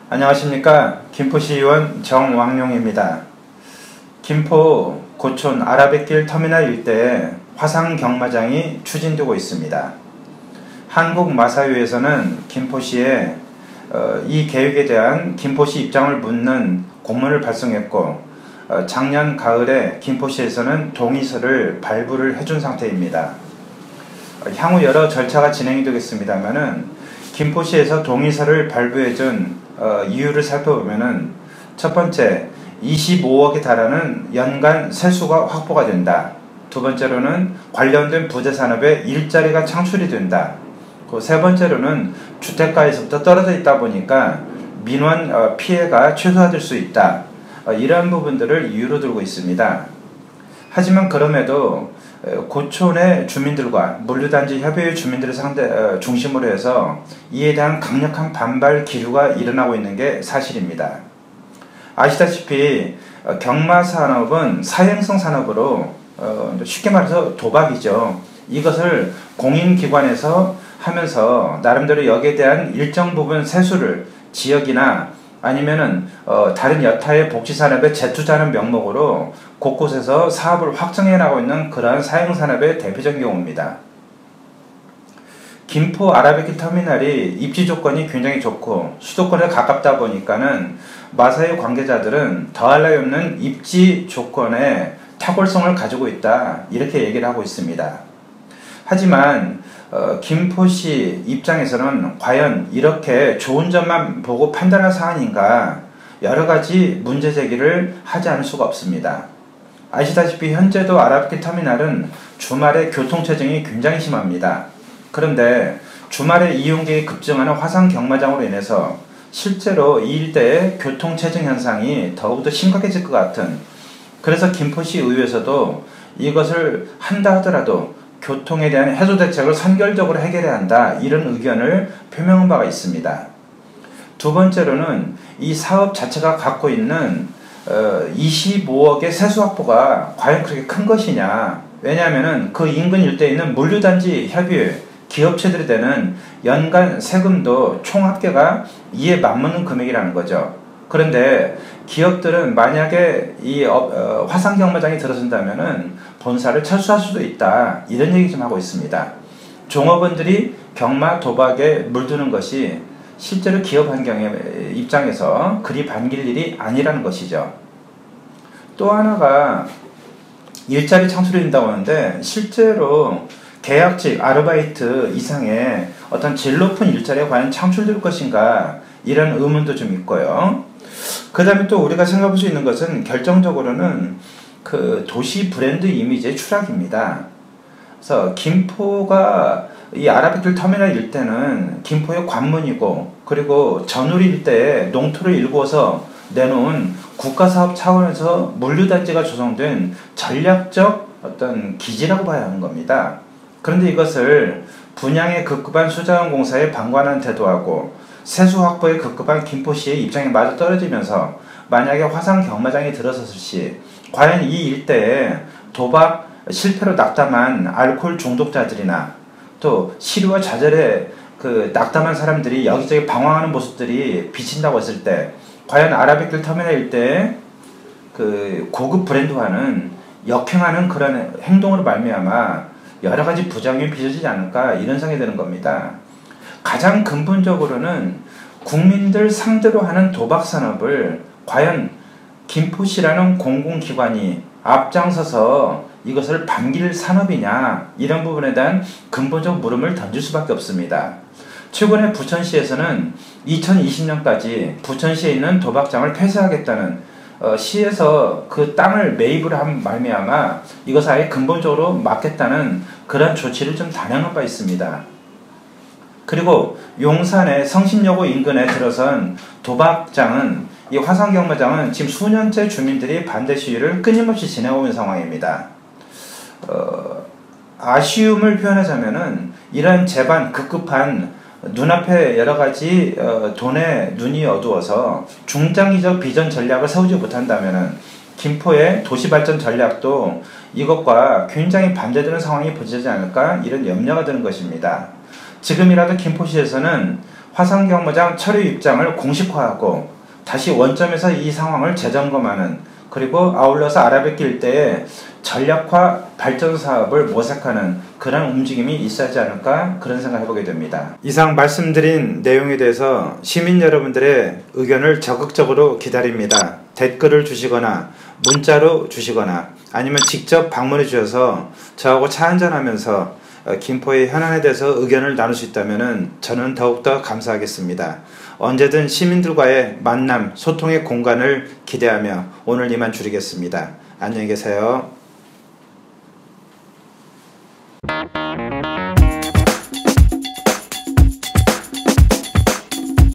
안녕하십니까. 김포시의원 정왕용입니다. 김포 고촌 아라뱃길 터미널 일대에 화상 경마장이 추진되고 있습니다. 한국마사회에서는 김포시에 이 계획에 대한 김포시 입장을 묻는 공문을 발송했고, 작년 가을에 김포시에서는 동의서를 발부를 해준 상태입니다. 향후 여러 절차가 진행이 되겠습니다만은 김포시에서 동의서를 발부해준 이유를 살펴보면은, 첫 번째, 25억에 달하는 연간 세수가 확보가 된다. 두 번째로는 관련된 부재산업에 일자리가 창출이 된다. 세 번째로는 주택가에서부터 떨어져 있다 보니까 민원 피해가 최소화될 수 있다. 이러한 부분들을 이유로 들고 있습니다. 하지만 그럼에도 고촌의 주민들과 물류단지 협의회 주민들을 중심으로 해서 이에 대한 강력한 반발 기류가 일어나고 있는 게 사실입니다. 아시다시피 경마산업은 사행성 산업으로 쉽게 말해서 도박이죠. 이것을 공인기관에서 하면서 나름대로 여기에 대한 일정 부분 세수를 지역이나 아니면은 다른 여타의 복지산업에 재투자하는 명목으로 곳곳에서 사업을 확장해 나가고 있는 그러한 사행산업의 대표적인 경우입니다. 김포 아라뱃길 터미널이 입지 조건이 굉장히 좋고 수도권에 가깝다 보니까는 마사회 관계자들은 더할 나위 없는 입지 조건에 탁월성을 가지고 있다, 이렇게 얘기를 하고 있습니다. 하지만 김포시 입장에서는 과연 이렇게 좋은 점만 보고 판단할 사안인가, 여러가지 문제 제기를 하지 않을 수가 없습니다. 아시다시피 현재도 아라뱃길 터미널은 주말에 교통체증이 굉장히 심합니다. 그런데 주말에 이용객이 급증하는 화상 경마장으로 인해서 실제로 이 일대의 교통체증 현상이 더욱더 심각해질 것 같은, 그래서 김포시 의회에서도 이것을 한다 하더라도 교통에 대한 해소 대책을 선결적으로 해결해야 한다, 이런 의견을 표명한 바가 있습니다. 두 번째로는 이 사업 자체가 갖고 있는 25억의 세수 확보가 과연 그렇게 큰 것이냐. 왜냐하면 그 인근 일대에 있는 물류단지 협의회 기업체들이 되는 연간 세금도 총 합계가 이에 맞먹는 금액이라는 거죠. 그런데 기업들은 만약에 이 화상 경마장이 들어선다면은 본사를 철수할 수도 있다, 이런 얘기 좀 하고 있습니다. 종업원들이 경마 도박에 물드는 것이 실제로 기업 환경의 입장에서 그리 반길 일이 아니라는 것이죠. 또 하나가 일자리 창출이 된다고 하는데, 실제로 계약직 아르바이트 이상의 어떤 질 높은 일자리가 과연 창출될 것인가, 이런 의문도 좀 있고요. 그 다음에 또 우리가 생각할 수 있는 것은 결정적으로는 그 도시 브랜드 이미지의 추락입니다. 그래서 김포가 이 아라뱃길 터미널 일대는 김포의 관문이고, 그리고 전우리 일대에 농토를 일구어서 내놓은 국가사업 차원에서 물류단지가 조성된 전략적 어떤 기지라고 봐야 하는 겁니다. 그런데 이것을 분양에 급급한 수자원공사에 방관한 태도하고 세수 확보에 급급한 김포시의 입장에 맞아 떨어지면서 만약에 화상 경마장이 들어섰을 시 과연 이 일대에 도박 실패로 낙담한 알코올 중독자들이나 또 시류와 좌절에 낙담한 사람들이 여기저기 방황하는 모습들이 비친다고 했을 때, 과연 아라뱃길 터미널 일대에 고급 브랜드화는 역행하는 그런 행동으로 말미암아 여러가지 부작용이 빚어지지 않을까, 이런 생각이 드는 겁니다. 가장 근본적으로는 국민들 상대로 하는 도박산업을 과연 김포시라는 공공기관이 앞장서서 이것을 반길 산업이냐, 이런 부분에 대한 근본적 물음을 던질 수밖에 없습니다. 최근에 부천시에서는 2020년까지 부천시에 있는 도박장을 폐쇄하겠다는 시에서 그 땅을 매입을 한 말미암아 이것을 아예 근본적으로 막겠다는 그런 조치를 좀 단행한 바 있습니다. 그리고 용산의 성신여고 인근에 들어선 도박장은, 이 화상경마장은 지금 수년째 주민들이 반대 시위를 끊임없이 진행하고 있는 상황입니다. 아쉬움을 표현하자면은 이런 제반 급급한 눈앞에 여러가지 돈에 눈이 어두워서 중장기적 비전 전략을 세우지 못한다면은 김포의 도시발전 전략도 이것과 굉장히 반대되는 상황이 벌어지지 않을까, 이런 염려가 드는 것입니다. 지금이라도 김포시에서는 화산경무장 철회 입장을 공식화하고 다시 원점에서 이 상황을 재점검하는, 그리고 아울러서 아라뱃길 일대에 전략화 발전 사업을 모색하는 그런 움직임이 있어야 하지 않을까, 그런 생각을 해보게 됩니다. 이상 말씀드린 내용에 대해서 시민 여러분들의 의견을 적극적으로 기다립니다. 댓글을 주시거나 문자로 주시거나 아니면 직접 방문해 주셔서 저하고 차 한잔하면서 김포의 현안에 대해서 의견을 나눌 수 있다면 저는 더욱더 감사하겠습니다. 언제든 시민들과의 만남, 소통의 공간을 기대하며 오늘 이만 줄이겠습니다. 안녕히 계세요.